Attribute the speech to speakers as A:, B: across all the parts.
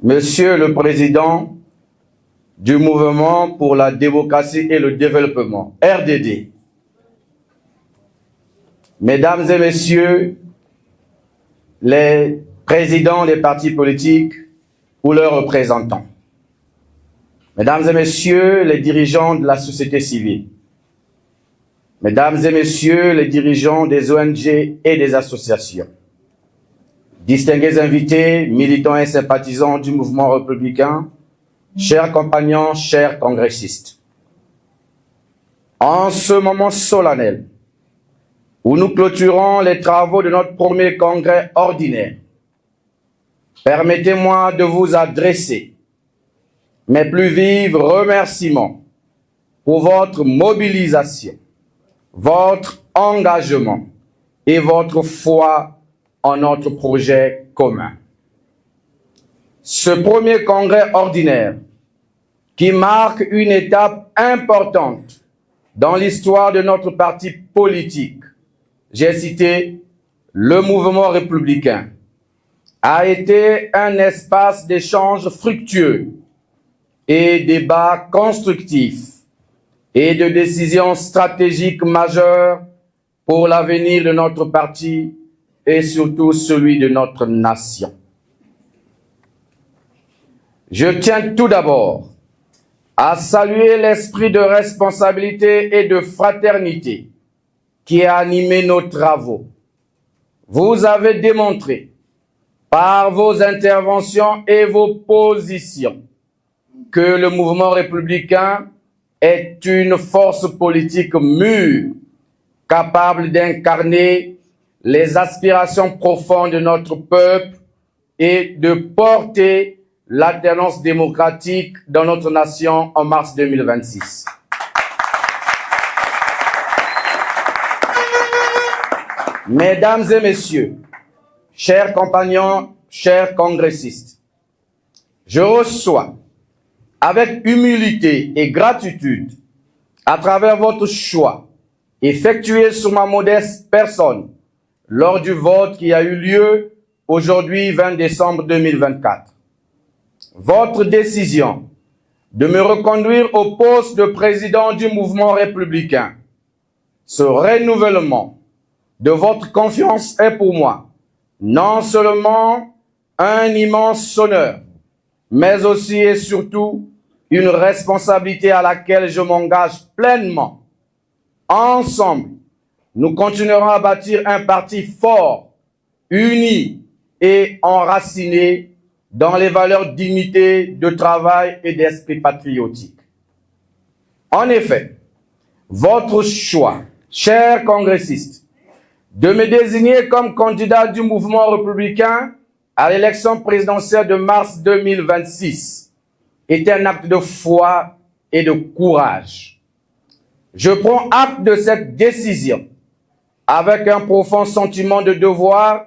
A: Monsieur le Président du Mouvement pour la démocratie et le développement, RDD, Mesdames et Messieurs les présidents des partis politiques ou leurs représentants, Mesdames et Messieurs les dirigeants de la société civile, Mesdames et Messieurs les dirigeants des ONG et des associations, distingués invités, militants et sympathisants du mouvement républicain, chers compagnons, chers congressistes. En ce moment solennel, où nous clôturons les travaux de notre premier congrès ordinaire, permettez-moi de vous adresser mes plus vifs remerciements pour votre mobilisation, votre engagement et votre foi en notre projet commun. Ce premier congrès ordinaire, qui marque une étape importante dans l'histoire de notre parti politique, j'ai cité le mouvement républicain, a été un espace d'échange fructueux et débat constructif et de décisions stratégiques majeures pour l'avenir de notre parti et surtout celui de notre nation. Je tiens tout d'abord à saluer l'esprit de responsabilité et de fraternité qui a animé nos travaux. Vous avez démontré par vos interventions et vos positions que le mouvement républicain est une force politique mûre, capable d'incarner les aspirations profondes de notre peuple et de porter l'alternance démocratique dans notre nation en mars 2026. Mesdames et messieurs, chers compagnons, chers congressistes, je reçois avec humilité et gratitude, à travers votre choix effectué sur ma modeste personne lors du vote qui a eu lieu aujourd'hui 20 décembre 2024. Votre décision de me reconduire au poste de président du mouvement républicain, ce renouvellement de votre confiance est pour moi non seulement un immense honneur, mais aussi et surtout une responsabilité à laquelle je m'engage pleinement. Ensemble, nous continuerons à bâtir un parti fort, uni et enraciné dans les valeurs d'unité, de travail et d'esprit patriotique. En effet, votre choix, chers congressistes, de me désigner comme candidat du mouvement républicain à l'élection présidentielle de mars 2026 est un acte de foi et de courage. Je prends acte de cette décision avec un profond sentiment de devoir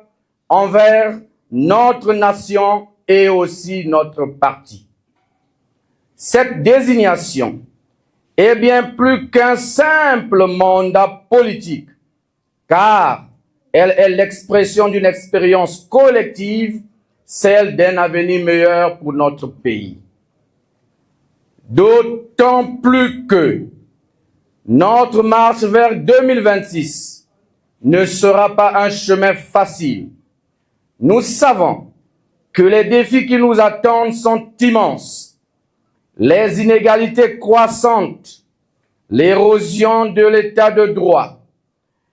A: envers notre nation et aussi notre parti. Cette désignation est bien plus qu'un simple mandat politique, car elle est l'expression d'une expérience collective, celle d'un avenir meilleur pour notre pays. D'autant plus que notre marche vers 2026 ne sera pas un chemin facile. Nous savons que les défis qui nous attendent sont immenses. Les inégalités croissantes, l'érosion de l'état de droit,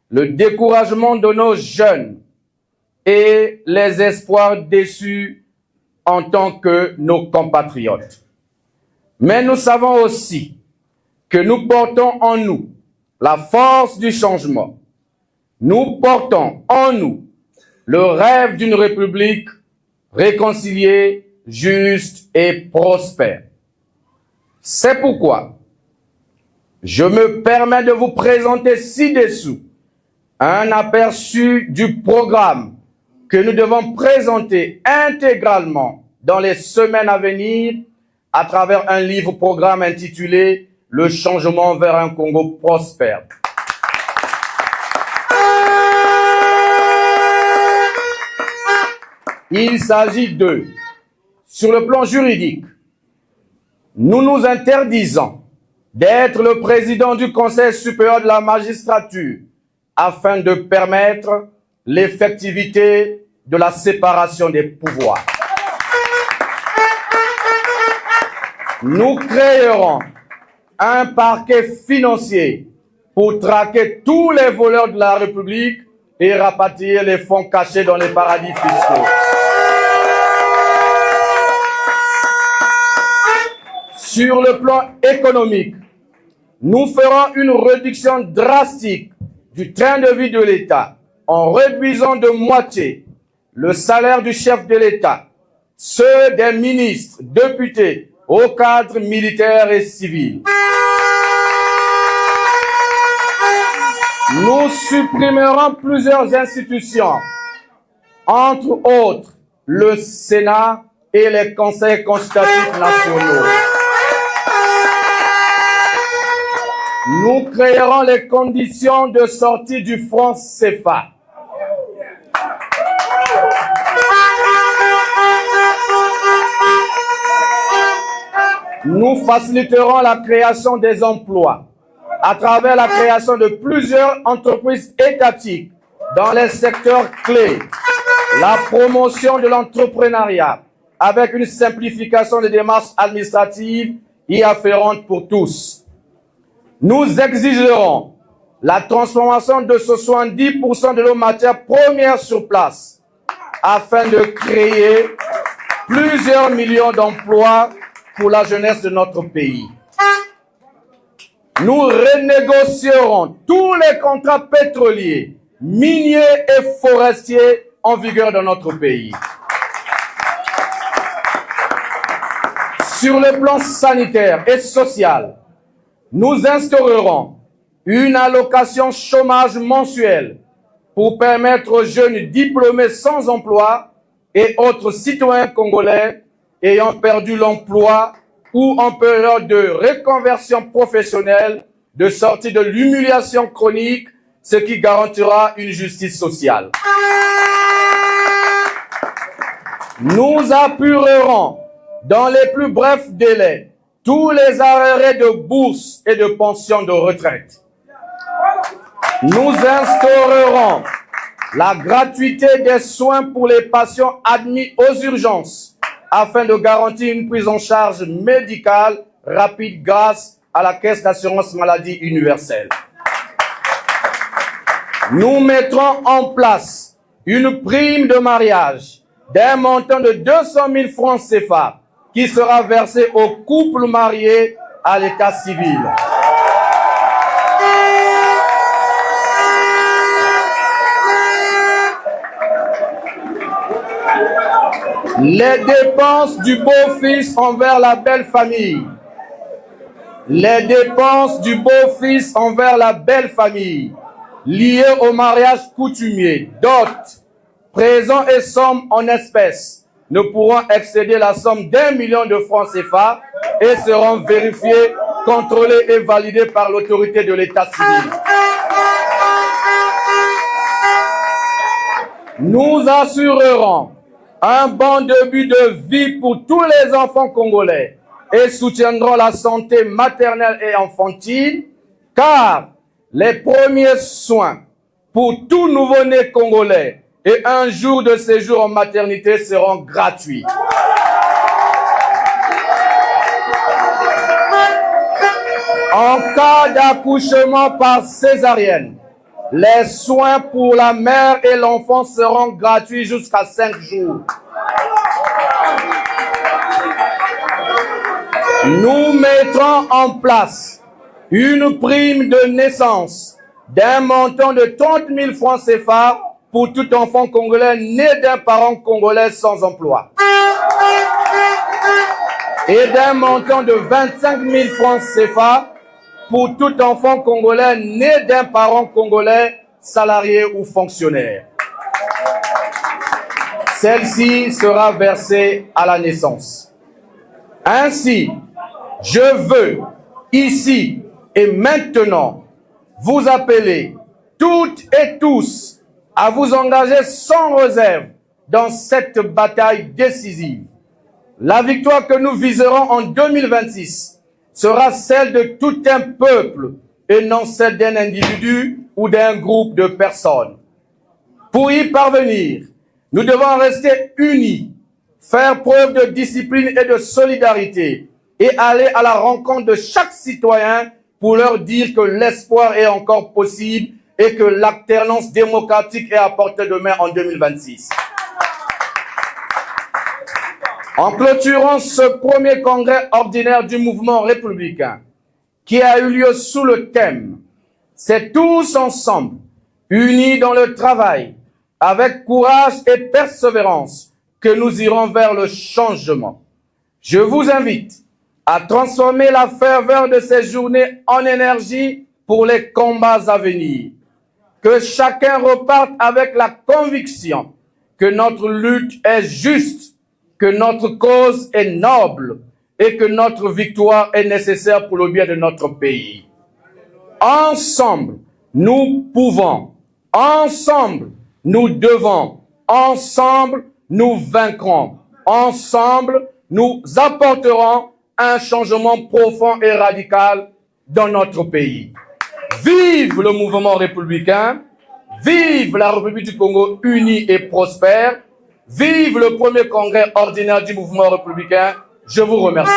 A: le découragement de nos jeunes et les espoirs déçus en tant que nos compatriotes. Mais nous savons aussi que nous portons en nous la force du changement. Nous portons en nous le rêve d'une république réconciliée, juste et prospère. C'est pourquoi je me permets de vous présenter ci-dessous un aperçu du programme que nous devons présenter intégralement dans les semaines à venir à travers un livre-programme intitulé « Le changement vers un Congo prospère ». Il s'agit de sur le plan juridique, nous nous interdisons d'être le président du Conseil supérieur de la magistrature afin de permettre l'effectivité de la séparation des pouvoirs. Nous créerons un parquet financier pour traquer tous les voleurs de la République et rapatrier les fonds cachés dans les paradis fiscaux. Sur le plan économique, nous ferons une réduction drastique du train de vie de l'État en réduisant de moitié le salaire du chef de l'État, ceux des ministres, députés, hauts cadres militaires et civils. Nous supprimerons plusieurs institutions, entre autres le Sénat et les conseils consultatifs nationaux. Nous créerons les conditions de sortie du franc CFA. Nous faciliterons la création des emplois à travers la création de plusieurs entreprises étatiques dans les secteurs clés, la promotion de l'entrepreneuriat avec une simplification des démarches administratives y afférentes pour tous. Nous exigerons la transformation de 70% de nos matières premières sur place afin de créer plusieurs millions d'emplois pour la jeunesse de notre pays. Nous renégocierons tous les contrats pétroliers, miniers et forestiers en vigueur dans notre pays. Sur le plan sanitaire et social, nous instaurerons une allocation chômage mensuelle pour permettre aux jeunes diplômés sans emploi et autres citoyens congolais ayant perdu l'emploi ou en période de reconversion professionnelle de sortir de l'humiliation chronique, ce qui garantira une justice sociale. Nous apurerons dans les plus brefs délais tous les arrêts de bourse et de pension de retraite. Nous instaurerons la gratuité des soins pour les patients admis aux urgences afin de garantir une prise en charge médicale rapide grâce à la Caisse d'assurance maladie universelle. Nous mettrons en place une prime de mariage d'un montant de 200 000 francs CFA qui sera versée aux couples mariés à l'état civil. Les dépenses du beau-fils envers la belle famille. Les dépenses du beau-fils envers la belle famille liées au mariage coutumier, dot, présents et sommes en espèces ne pourront excéder la somme d'1 million de francs CFA et seront vérifiés, contrôlés et validés par l'autorité de l'état civil. Nous assurerons un bon début de vie pour tous les enfants congolais et soutiendrons la santé maternelle et infantile, car les premiers soins pour tout nouveau-né congolais et un jour de séjour en maternité seront gratuits. En cas d'accouchement par césarienne, les soins pour la mère et l'enfant seront gratuits jusqu'à 5 jours. Nous mettrons en place une prime de naissance d'un montant de 30 000 francs CFA pour tout enfant congolais né d'un parent congolais sans emploi et d'un montant de 25 000 francs CFA pour tout enfant congolais né d'un parent congolais salarié ou fonctionnaire. Celle-ci sera versée à la naissance. Ainsi, je veux, ici et maintenant, vous appeler toutes et tous à vous engager sans réserve dans cette bataille décisive. La victoire que nous viserons en 2026 sera celle de tout un peuple et non celle d'un individu ou d'un groupe de personnes. Pour y parvenir, nous devons rester unis, faire preuve de discipline et de solidarité et aller à la rencontre de chaque citoyen pour leur dire que l'espoir est encore possible et que l'alternance démocratique est à portée de main en 2026. En clôturant ce premier congrès ordinaire du mouvement républicain, qui a eu lieu sous le thème « C'est tous ensemble, unis dans le travail, avec courage et persévérance, que nous irons vers le changement ». Je vous invite à transformer la ferveur de ces journées en énergie pour les combats à venir. Que chacun reparte avec la conviction que notre lutte est juste, que notre cause est noble et que notre victoire est nécessaire pour le bien de notre pays. Ensemble, nous pouvons. Ensemble, nous devons. Ensemble, nous vaincrons. Ensemble, nous apporterons un changement profond et radical dans notre pays. Vive le mouvement républicain, vive la République du Congo unie et prospère, vive le premier congrès ordinaire du mouvement républicain. Je vous remercie.